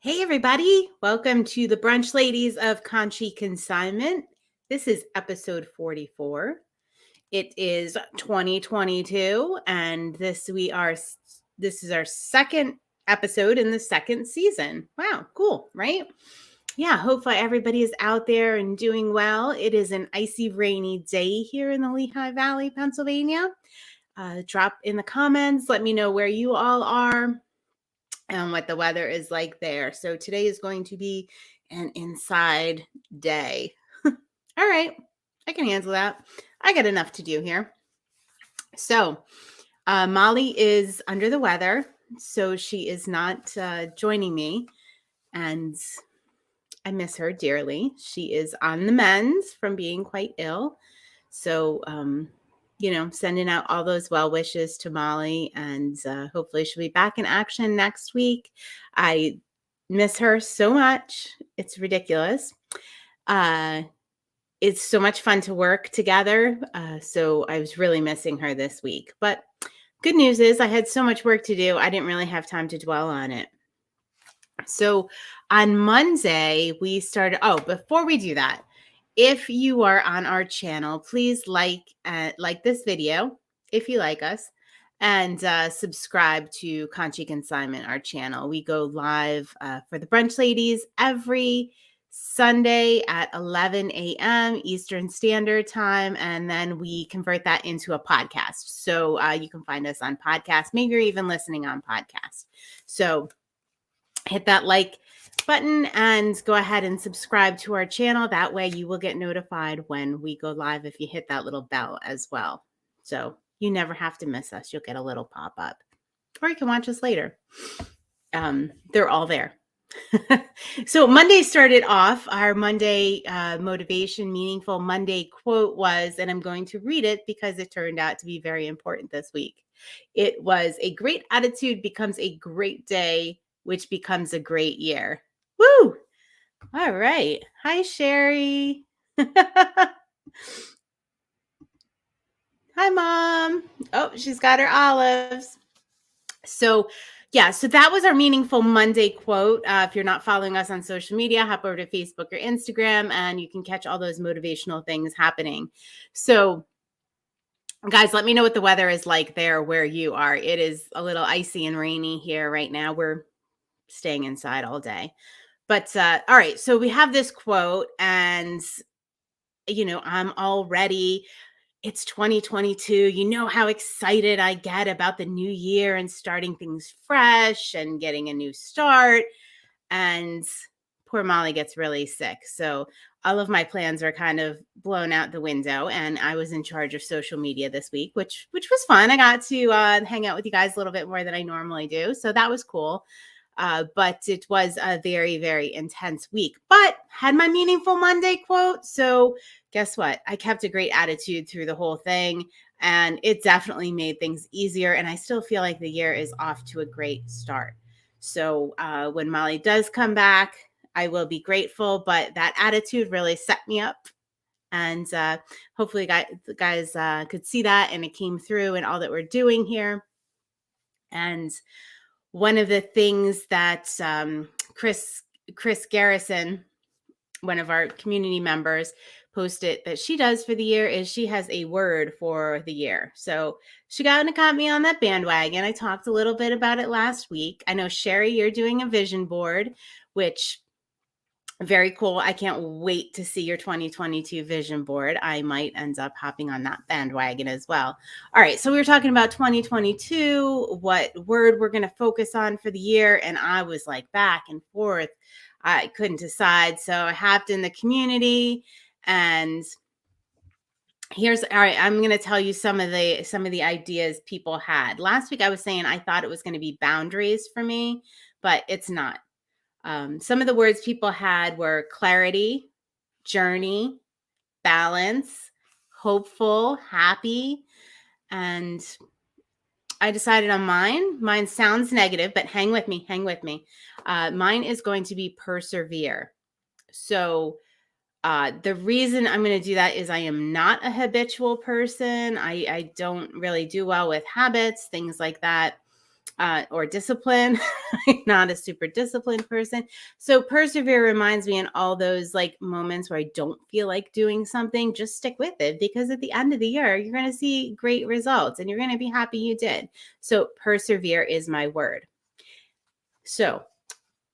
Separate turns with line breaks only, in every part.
Hey, everybody. Welcome to the Brunch Ladies of Conshy Consignment. This is episode 44. It is 2022, and this is our second episode in the second season. Wow, cool, right? Yeah, hopefully everybody is out there and doing well. It is an icy, rainy day here in the Lehigh Valley, Pennsylvania. Drop in the comments. Let me know where you all are and what the weather is like there. So today is going to be an inside day. All right, I can handle that. I got enough to do here. So Molly is under the weather, so she is not joining me, and I miss her dearly. She is on the mend from being quite ill. So, sending out all those well wishes to Molly, and hopefully she'll be back in action next week. I miss her so much. It's ridiculous. It's so much fun to work together. So I was really missing her this week. But good news is I had so much work to do. I didn't really have time to dwell on it. So on Monday, we started. Oh, before we do that, if you are on our channel, please like this video if you like us, and subscribe to Conshy Consignment, our channel. We go live for the Brunch Ladies every Sunday at 11 a.m. Eastern Standard Time, and then we convert that into a podcast. So you can find us on podcast. Maybe you're even listening on podcast. So hit that like button and go ahead and subscribe to our channel. That way you will get notified when we go live if you hit that little bell as well. So you never have to miss us. You'll get a little pop-up. Or you can watch us later. They're all there. So Monday started off. Our Monday motivation, meaningful Monday quote was, and I'm going to read it because it turned out to be very important this week. It was, "A great attitude becomes a great day, which becomes a great year." Woo! All right. Hi, Sherry. Hi, Mom. Oh, she's got her olives. So that was our meaningful Monday quote. If you're not following us on social media, hop over to Facebook or Instagram and you can catch all those motivational things happening. So guys, let me know what the weather is like there where you are. It is a little icy and rainy here right now. We're staying inside all day. But all right, so we have this quote, and I'm already, it's 2022. You know how excited I get about the new year and starting things fresh and getting a new start. And poor Molly gets really sick. So all of my plans are kind of blown out the window. And I was in charge of social media this week, which was fun. I got to hang out with you guys a little bit more than I normally do. So that was cool. But it was a very, very intense week, but had my meaningful Monday quote. So guess what? I kept a great attitude through the whole thing, and it definitely made things easier. And I still feel like the year is off to a great start. So when Molly does come back, I will be grateful, but that attitude really set me up. And hopefully guys could see that, and it came through in all that we're doing here. And one of the things that Chris Garrison, one of our community members, posted that she does for the year is she has a word for the year. So she got me on that bandwagon. I talked a little bit about it last week. I know, Sherry, you're doing a vision board, which very cool. I can't wait to see your 2022 vision board. I might end up hopping on that bandwagon as well. All right. So we were talking about 2022, what word we're going to focus on for the year. And I was like back and forth. I couldn't decide. So I hopped in the community, and all right, I'm going to tell you some of the ideas people had. Last week I was saying I thought it was going to be boundaries for me, but it's not. Some of the words people had were clarity, journey, balance, hopeful, happy. And I decided on mine. Mine sounds negative, but hang with me. Mine is going to be persevere. So the reason I'm going to do that is I am not a habitual person. I don't really do well with habits, things like that. or discipline. I'm not a super disciplined person. So persevere reminds me in all those like moments where I don't feel like doing something, just stick with it, because at the end of the year, you're going to see great results and you're going to be happy you did. So persevere is my word. So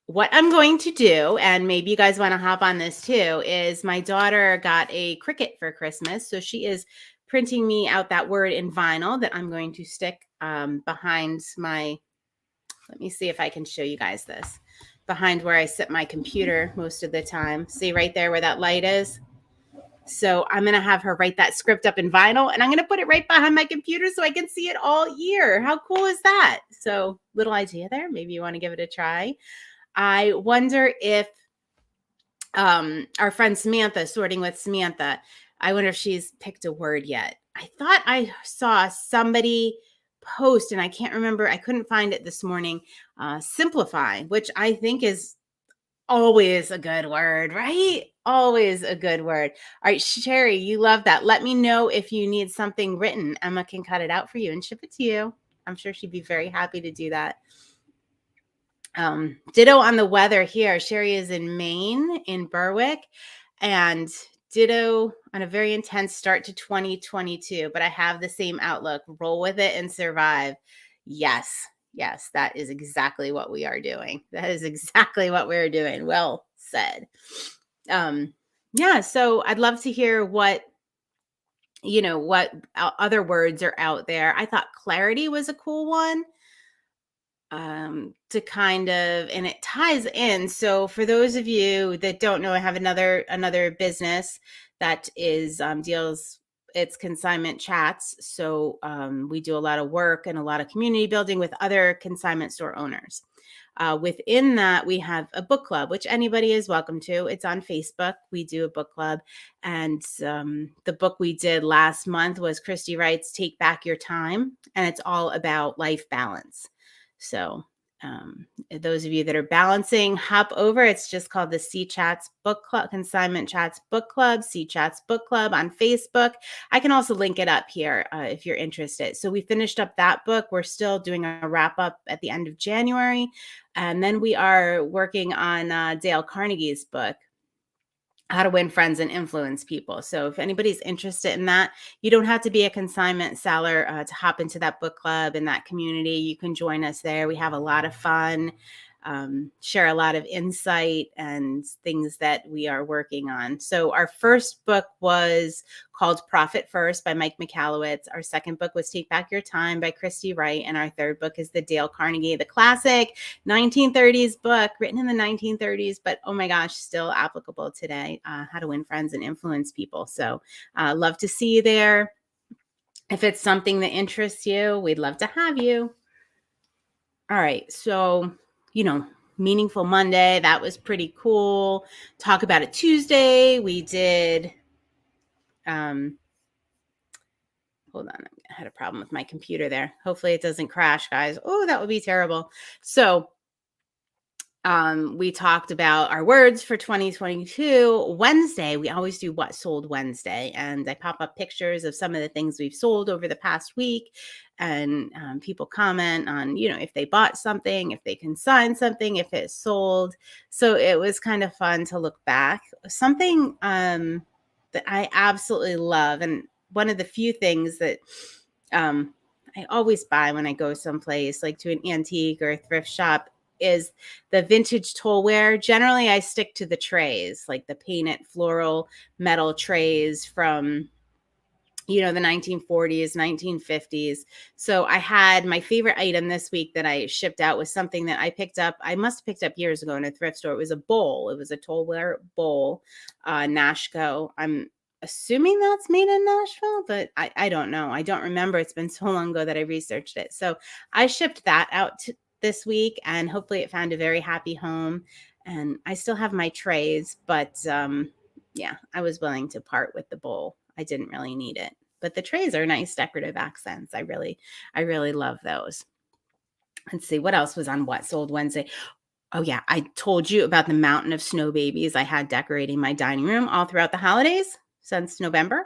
what I'm going to do, and maybe you guys want to hop on this too, is my daughter got a Cricut for Christmas. So she is printing me out that word in vinyl that I'm going to stick behind my, let me see if I can show you guys this, behind where I sit my computer most of the time. See right there where that light is? So I'm going to have her write that script up in vinyl, and I'm going to put it right behind my computer so I can see it all year. How cool is that? So little idea there. Maybe you want to give it a try. I wonder if our friend Samantha, Sorting with Samantha, I wonder if she's picked a word yet. I thought I saw somebody post, and I can't remember, I couldn't find it this morning, simplify, which I think is always a good word, right? Always a good word. All right, Sherry, you love that. Let me know if you need something written. Emma can cut it out for you and ship it to you. I'm sure she'd be very happy to do that. Ditto on the weather here. Sherry is in Maine, in Berwick, and ditto on a very intense start to 2022, but I have the same outlook. Roll with it and survive. Yes, yes, that is exactly what we are doing. That is exactly what we're doing. Well said. Yeah, so I'd love to hear what, what other words are out there. I thought clarity was a cool one, to kind of, and it ties in. So for those of you that don't know, I have another business that is deals, it's Consignment Chats. So we do a lot of work and a lot of community building with other consignment store owners. Within that, we have a book club, which anybody is welcome to. It's on Facebook. We do a book club. And the book we did last month was Christy Wright's Take Back Your Time. And it's all about life balance. So those of you that are balancing, hop over. It's just called the C Chats Book Club, Consignment Chats Book Club, C Chats Book Club on Facebook. I can also link it up here if you're interested. So we finished up that book. We're still doing a wrap up at the end of January. And then we are working on Dale Carnegie's book, How to Win Friends and Influence People. So if anybody's interested in that, you don't have to be a consignment seller to hop into that book club and that community. You can join us there. We have a lot of fun, share a lot of insight and things that we are working on. So our first book was called Profit First by Mike Michalowicz. Our second book was Take Back Your Time by Christy Wright. And our third book is the Dale Carnegie, the classic 1930s book written in the 1930s, but oh my gosh, still applicable today. How to Win Friends and Influence People. So love to see you there. If it's something that interests you, we'd love to have you. All right. So, Meaningful Monday, that was pretty cool. Talk About It Tuesday, we did, hold on, I had a problem with my computer there. Hopefully it doesn't crash, guys. Oh, that would be terrible. So we talked about our words for 2022. Wednesday, we always do What Sold Wednesday. And I pop up pictures of some of the things we've sold over the past week. And people comment on, if they bought something, if they consigned something, if it sold. So it was kind of fun to look back. Something that I absolutely love, and one of the few things that I always buy when I go someplace, like to an antique or a thrift shop, is the vintage toolware. Generally, I stick to the trays, like the painted floral metal trays from, the 1940s, 1950s. So I had my favorite item this week that I shipped out was something that I picked up. I must have picked up years ago in a thrift store. It was a bowl. It was a toolware bowl, Nashco. I'm assuming that's made in Nashville, but I don't know. I don't remember. It's been so long ago that I researched it. So I shipped that out this week, and hopefully it found a very happy home. And I still have my trays, but yeah, I was willing to part with the bowl. I didn't really need it, but the trays are nice decorative accents. I really love those. Let's see what else was on What Sold Wednesday. Oh yeah, I told you about the mountain of snow babies I had decorating my dining room all throughout the holidays since November.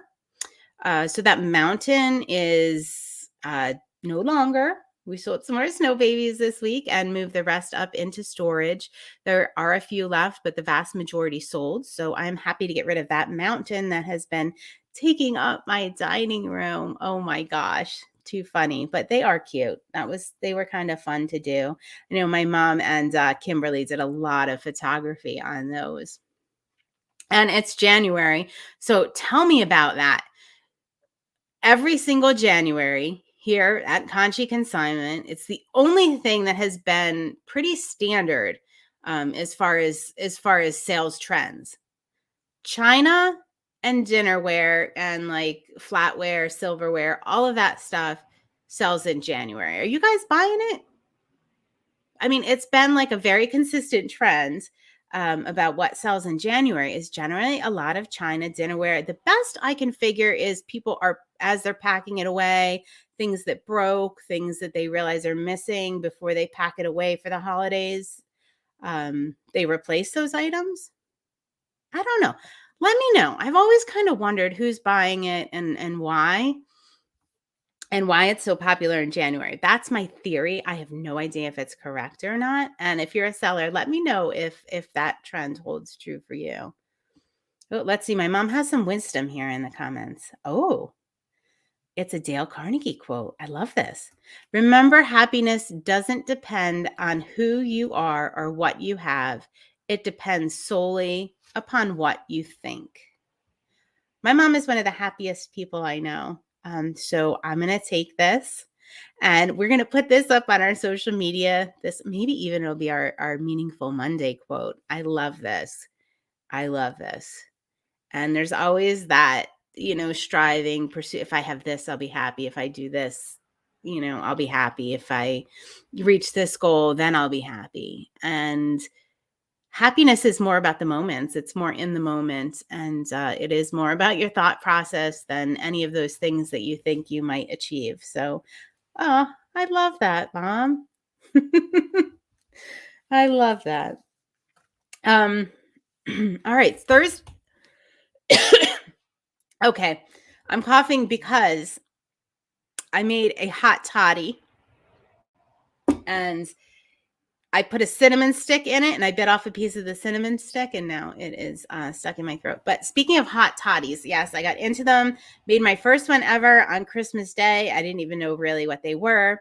So that mountain is no longer. We sold some more snow babies this week and moved the rest up into storage. There are a few left, but the vast majority sold. So I'm happy to get rid of that mountain that has been taking up my dining room. Oh my gosh, too funny, but they are cute. They were kind of fun to do. I know my mom and Kimberly did a lot of photography on those. And it's January. So tell me about that. Every single January here at Conshy Consignment, it's the only thing that has been pretty standard as far as sales trends. China and dinnerware and like flatware, silverware, all of that stuff sells in January. Are you guys buying it? I mean, it's been like a very consistent trend about what sells in January is generally a lot of China dinnerware. The best I can figure is people are, as they're packing it away, things that broke, things that they realize are missing before they pack it away for the holidays. They replace those items. I don't know. Let me know. I've always kind of wondered who's buying it and why. And why it's so popular in January. That's my theory. I have no idea if it's correct or not. And if you're a seller, let me know if that trend holds true for you. Oh, let's see. My mom has some wisdom here in the comments. Oh, it's a Dale Carnegie quote. I love this. Remember, happiness doesn't depend on who you are or what you have. It depends solely upon what you think. My mom is one of the happiest people I know. So I'm going to take this and we're going to put this up on our social media. This maybe even it'll be our Meaningful Monday quote. I love this. I love this. And there's always that, striving, pursue. If I have this, I'll be happy. If I do this, I'll be happy. If I reach this goal, then I'll be happy. And happiness is more about the moments. It's more in the moment. And it is more about your thought process than any of those things that you think you might achieve. So, oh, I love that, Mom. I love that. All right. Thursday. Okay. I'm coughing because I made a hot toddy and I put a cinnamon stick in it and I bit off a piece of the cinnamon stick and now it is stuck in my throat. But speaking of hot toddies, yes, I got into them, made my first one ever on Christmas Day. I didn't even know really what they were.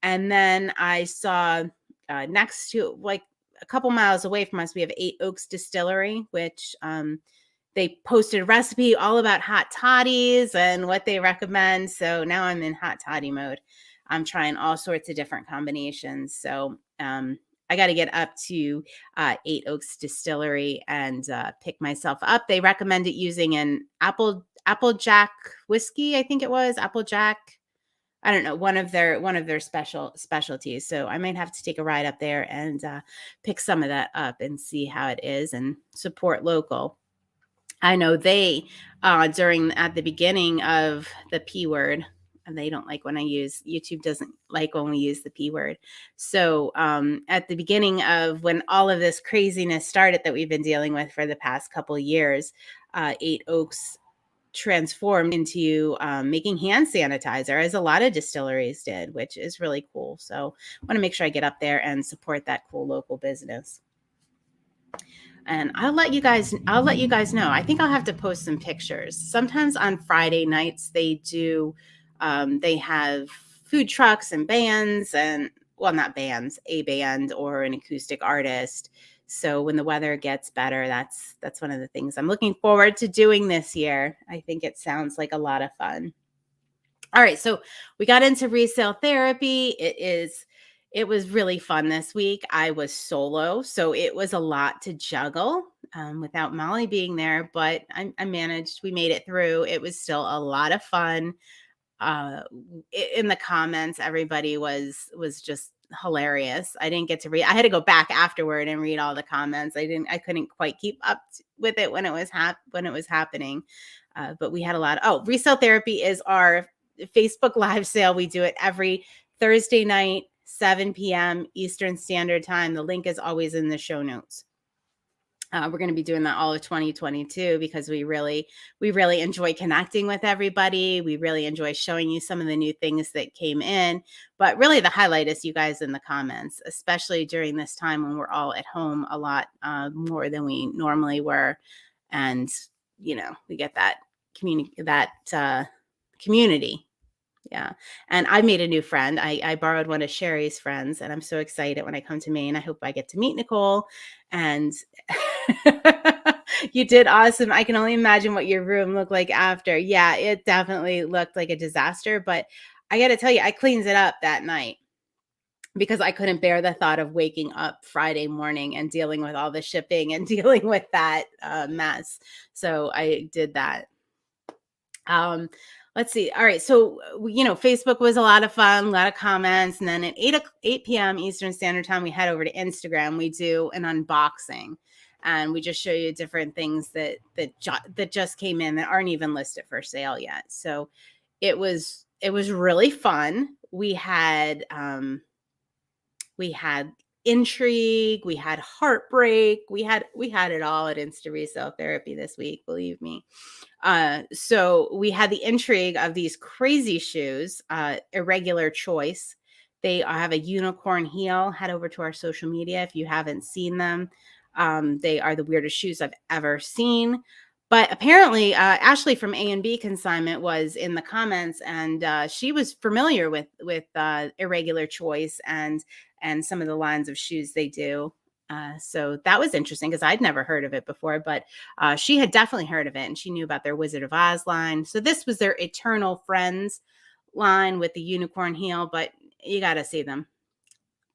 And then I saw next to, like a couple miles away from us, we have 8 Oaks Distillery, which they posted a recipe all about hot toddies and what they recommend. So now I'm in hot toddy mode. I'm trying all sorts of different combinations. So I got to get up to 8 Oaks Distillery and pick myself up. They recommended using an Applejack whiskey. I think it was Applejack. I don't know, one of their specialties. So I might have to take a ride up there and pick some of that up and see how it is and support local. I know they at the beginning of the P word, and they don't like when YouTube doesn't like when we use the P word. So at the beginning of when all of this craziness started that we've been dealing with for the past couple of years, 8 Oaks transformed into making hand sanitizer, as a lot of distilleries did, which is really cool. So I want to make sure I get up there and support that cool local business. And I'll let you guys know. I think I'll have to post some pictures. Sometimes on Friday nights they do they have food trucks and bands and, well, not bands, a band or an acoustic artist. So when the weather gets better, that's one of the things I'm looking forward to doing this year. I think it sounds like a lot of fun. All right, so we got into resale therapy. It was really fun this week. I was solo, so it was a lot to juggle without Molly being there, but I managed. We made it through. It was still a lot of fun. In the comments, everybody was just hilarious. I didn't get to read. I had to go back afterward and read all the comments. I couldn't quite keep up with it when it was happening. But we had a lot. Resale therapy is our Facebook live sale. We do it every Thursday night, 7 p.m. Eastern Standard Time. The link is always in the show notes. We're going to be doing that all of 2022 because we really enjoy connecting with everybody. We really enjoy showing you some of the new things that came in. But really, the highlight is you guys in the comments, especially during this time when we're all at home a lot more than we normally were, and we get that community. Yeah. And I made a new friend. I borrowed one of Sherry's friends, and I'm so excited when I come to Maine. I hope I get to meet Nicole. And you did awesome. I can only imagine what your room looked like after. Yeah, it definitely looked like a disaster. But I got to tell you, I cleaned it up that night because I couldn't bear the thought of waking up Friday morning and dealing with all the shipping and dealing with that mess. So I did that. Let's see. All right. So, Facebook was a lot of fun, a lot of comments. And then at 8 p.m. Eastern Standard Time, we head over to Instagram. We do an unboxing and we just show you different things that just came in that aren't even listed for sale yet. So it was really fun. We had intrigue, we had heartbreak, we had it all at Insta Resale Therapy this week, believe me. So we had the intrigue of these crazy shoes, Irregular Choice. They have a unicorn heel. Head over to our social media if you haven't seen them. They are the weirdest shoes I've ever seen. But apparently, Ashley from A&B Consignment was in the comments, and she was familiar with Irregular Choice and some of the lines of shoes they do. So that was interesting because I'd never heard of it before, but she had definitely heard of it, and she knew about their Wizard of Oz line. So this was their Eternal Friends line with the unicorn heel, but you got to see them.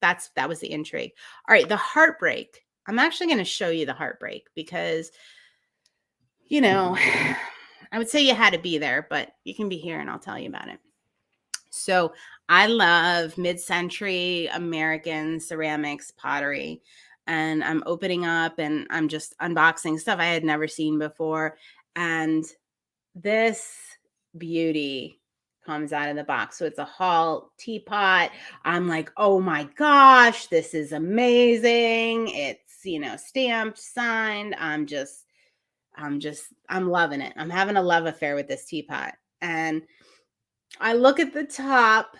That was the intrigue. All right, the heartbreak. I'm actually going to show you the heartbreak because, I would say you had to be there, but you can be here and I'll tell you about it. So I love mid-century American ceramics pottery, and I'm opening up and I'm just unboxing stuff I had never seen before. And this beauty comes out of the box. So it's a Hall teapot. I'm like, oh my gosh, this is amazing. It's, stamped, signed. I'm loving it. I'm having a love affair with this teapot. And I look at the top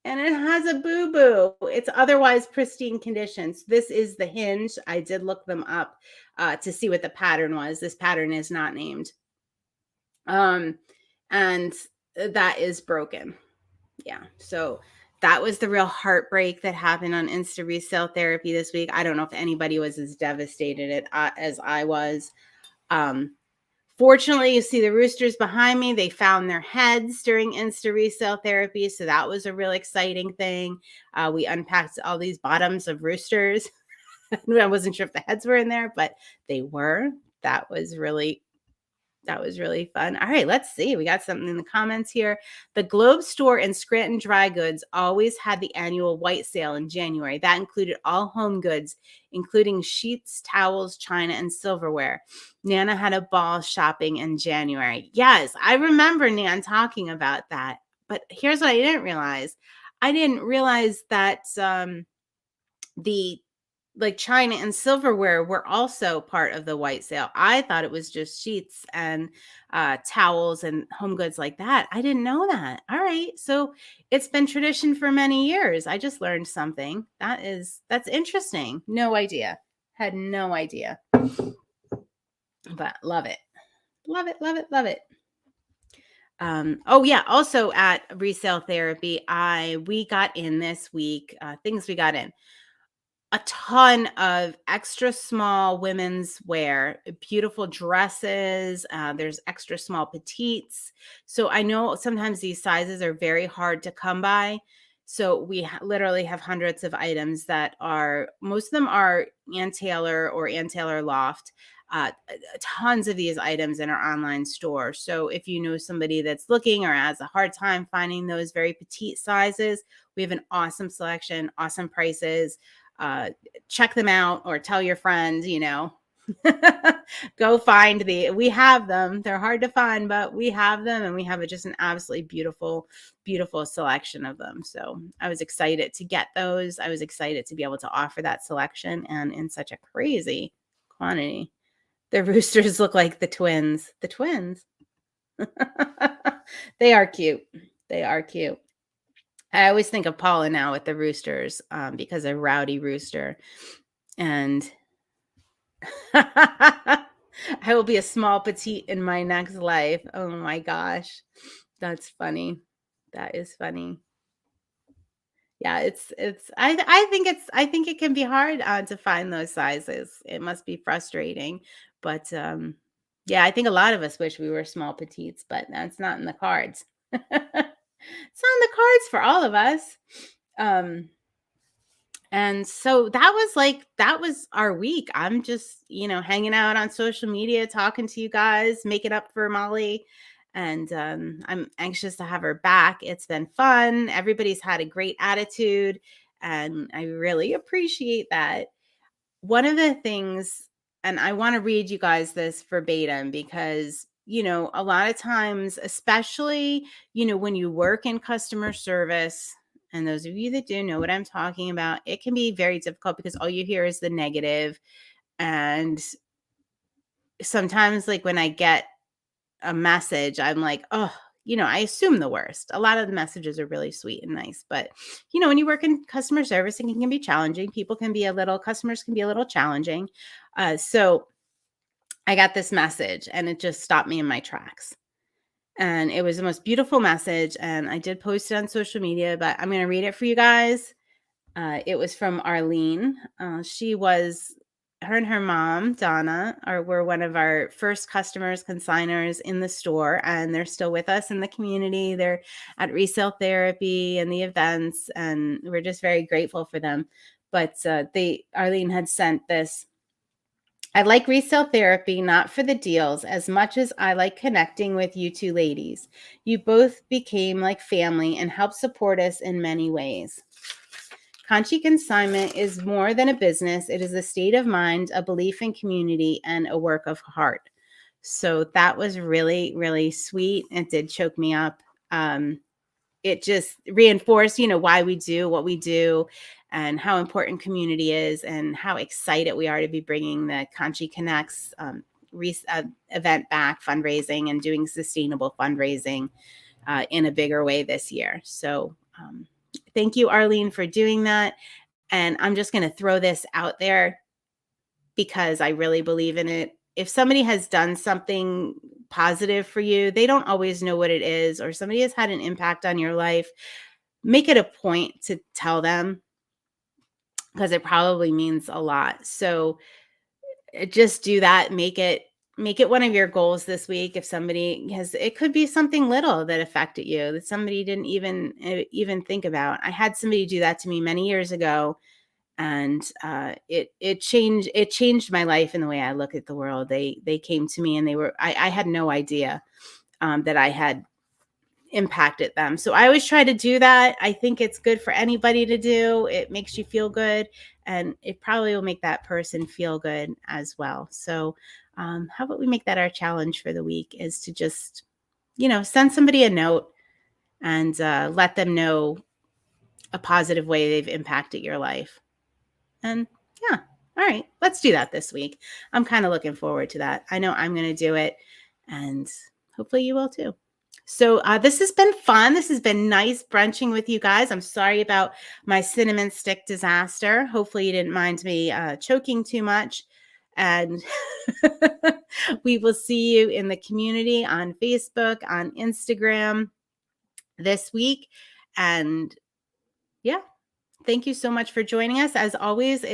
and it has a boo-boo. It's otherwise pristine conditions. This is the hinge. I did look them up to see what the pattern was. This pattern is not named. And that is broken. Yeah. So that was the real heartbreak that happened on Insta Resale Therapy this week. I don't know if anybody was as devastated as I was. Fortunately, you see the roosters behind me. They found their heads during Insta Resale Therapy. So that was a really exciting thing. We unpacked all these bottoms of roosters. I wasn't sure if the heads were in there, but they were. That was really fun. All right, let's see. We got something in the comments here. The Globe store in Scranton Dry Goods always had the annual white sale in January. That included all home goods, including sheets, towels, china, and silverware. Nana had a ball shopping in January. Yes, I remember Nan talking about that. But here's what I didn't realize. I didn't realize that the china and silverware were also part of the white sale. I thought it was just sheets and towels and home goods like that. I didn't know that. All right. So it's been tradition for many years. I just learned something. That's interesting. No idea. Had no idea. But love it. Love it, love it, love it. Oh yeah, also at Resale Therapy, we got in this week, things we got in. A ton of extra small women's wear, beautiful dresses. There's extra small petites. So I know sometimes these sizes are very hard to come by. So we literally have hundreds of items that most of them are Ann Taylor or Ann Taylor Loft. Tons of these items in our online store. So if you know somebody that's looking or has a hard time finding those very petite sizes, we have an awesome selection, awesome prices. Check them out or tell your friends, go find we have them. They're hard to find, but we have them, and we have just an absolutely beautiful, beautiful selection of them. So I was excited to get those. I was excited to be able to offer that selection, and in such a crazy, quantity. The roosters look like the twins. The twins. They are cute. They are cute. I always think of Paula now with the roosters because of Rowdy Rooster. And I will be a small petite in my next life. Oh my gosh. That's funny. That is funny. Yeah, I think it can be hard to find those sizes. It must be frustrating. But yeah, I think a lot of us wish we were small petites, but that's not in the cards. It's not in the cards for all of us. And so that was our week. I'm just, hanging out on social media, talking to you guys, making up for Molly. And I'm anxious to have her back. It's been fun. Everybody's had a great attitude. And I really appreciate that. One of the things, and I want to read you guys this verbatim because, a lot of times, especially, when you work in customer service, and those of you that do know what I'm talking about, it can be very difficult because all you hear is the negative. And sometimes, like when I get a message, I'm like, oh, I assume the worst. A lot of the messages are really sweet and nice, but when you work in customer service, it can be challenging. Customers can be a little challenging. So I got this message and it just stopped me in my tracks. And it was the most beautiful message. And I did post it on social media, but I'm going to read it for you guys. It was from Arlene. Her and her mom, Donna, were one of our first customers, consigners in the store, and they're still with us in the community. They're at Resale Therapy and the events, and we're just very grateful for them. But Arlene had sent this. I like Resale Therapy, not for the deals, as much as I like connecting with you two ladies. You both became like family and helped support us in many ways. Conshy Consignment is more than a business. It is a state of mind, a belief in community, and a work of heart. So that was really, really sweet. It did choke me up. It just reinforced, why we do what we do and how important community is and how excited we are to be bringing the Conshy Connects event back, fundraising, and doing sustainable fundraising in a bigger way this year. So thank you, Arlene, for doing that. And I'm just going to throw this out there because I really believe in it. If somebody has done something positive for you, they don't always know what it is, or somebody has had an impact on your life, make it a point to tell them because it probably means a lot. So just do that. Make it one of your goals this week. If somebody it could be something little that affected you that somebody didn't even think about. I had somebody do that to me many years ago, and it changed my life and the way I look at the world. They came to me and I had no idea that I had impacted them. So I always try to do that. I think it's good for anybody to do. It makes you feel good, and it probably will make that person feel good as well. So how about we make that our challenge for the week, is to just, send somebody a note and let them know a positive way they've impacted your life. And yeah, all right, let's do that this week. I'm kind of looking forward to that. I know I'm going to do it, and hopefully you will too. So this has been fun. This has been nice brunching with you guys. I'm sorry about my cinnamon stick disaster. Hopefully you didn't mind me choking too much. And we will see you in the community on Facebook, on Instagram this week. And yeah, thank you so much for joining us. As always,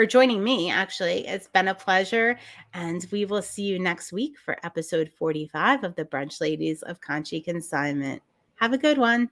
joining me, actually. It's been a pleasure. And we will see you next week for episode 45 of the Brunch Ladies of Conshy Consignment. Have a good one.